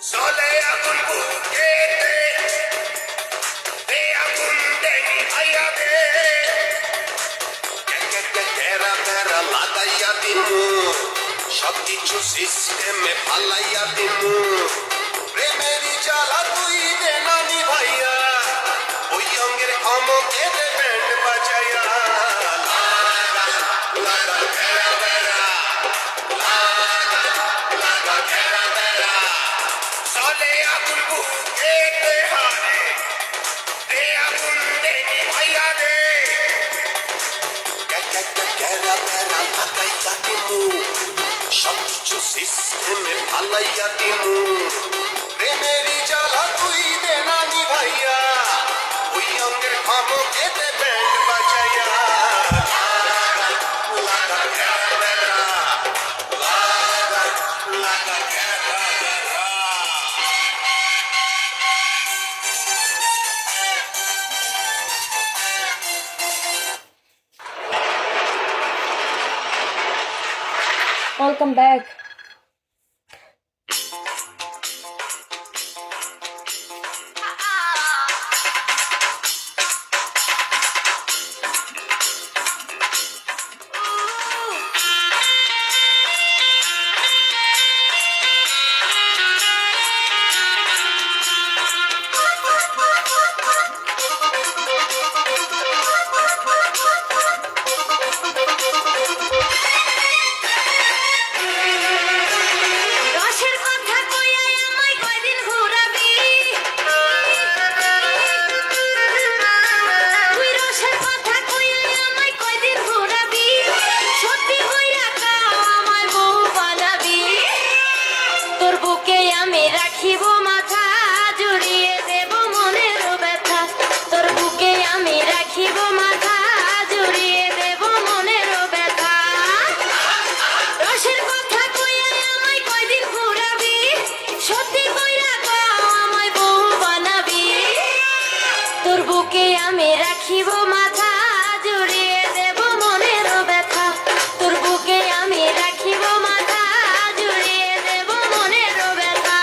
জলে আগুন বুকেতে দে আগুন দে নিভাইয়া দে তেরা তেরা লাগাইয়া দিমু সবকিছু সিস্টেমে ফালাইয়া দিমু প্রেমেরই জ্বালা তুই দে না নিভাইয়া ওই অঙ্গের ক্ষমকে দে ব্যান্ড বাজাইয়া লাগা লাগা তেরা তেরা লাগা তেরা তেরা জলে আগুন বুকেতে হারে দে আগুন দে নিভাইয়া দে তেরা তেরা লাগাইয়া দিমু সবকিছু সিস্টেমে ফালাইয়া দিমু প্রেমেরই জ্বালা তুই দে না নিভাইয়া ওই অঙ্গের ক্ষমকে দে ব্যান্ড বাজাইয়া লাগা তেরা তেরা লাগা লাগা তেরা তেরা Welcome back. রসের কথা কইয়া আমায় কয়দিন ঘুরাবি তুই রসের কথা কইয়া আমায় কয়দিন ঘুরাবি সত্যি কইরা কাও আমায় বউ বানাবি তোর বুকে আমি রাখিব মাথা জড়িয়ে দেব মনের ব্যথা তোর বুকে আমি রাখিব মাথা জড়িয়ে দেব মনের ব্যথা রসের কথা কইয়া আমায় কয়দিন ঘুরাবি সত্যি কইরা কাও আমায় বউ বানাবি তোর বুকে আমি রাখিব মাথা জড়িয়ে দেব মনের ব্যথা তোর বুকে আমি রাখিব মাথা জড়িয়ে দেব মনের ব্যথা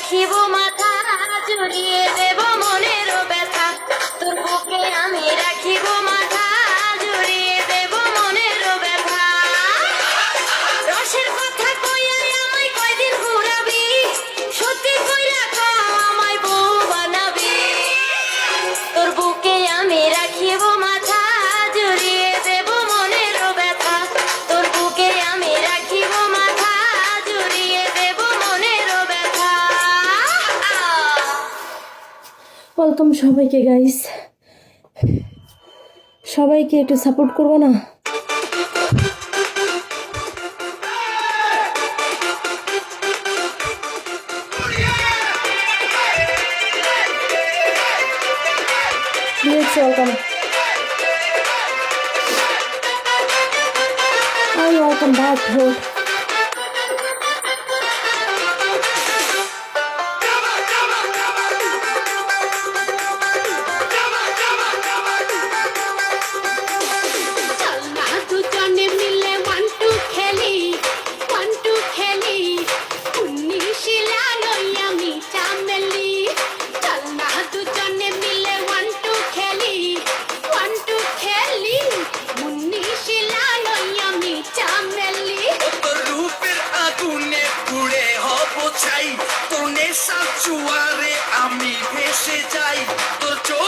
রাখিব মাথা জুড়িয়ে দেব মনের ব্যথা তোর বুকে আমি রাখিব মাথা জুড়িয়ে দেব মনের ব্যথা রসের কথা কইয়া আমায় কয়দিন ঘুরাবি সত্যি কইরা কও আমায় বউ বানাবি তোর বুকে আমি রাখিব মাথা জুড়িয়ে দেব মনের ব্যথা তোর বুকে আমি রাখিব মাথা জুড়িয়ে দেব মনের ব্যথা ওয়েলকাম সবাইকে গাইস, সবাইকে একটু সাপোর্ট করবো না? ওয়েলকাম, আই ওয়েলকাম ব্যাক হোক। চল না দুজনে মিলে ওয়ান টু খেলি উন্নিশিলা লই আমি চামেলি চল না দুজনে মিলে ওয়ান টু খেলি উন্নিশিলা লই আমি চামেলি তোর রূপের আগুনে পুড়ে হব ছাই তোর নেশা জুয়ারে আমি ভেসে যাই তোর চোখ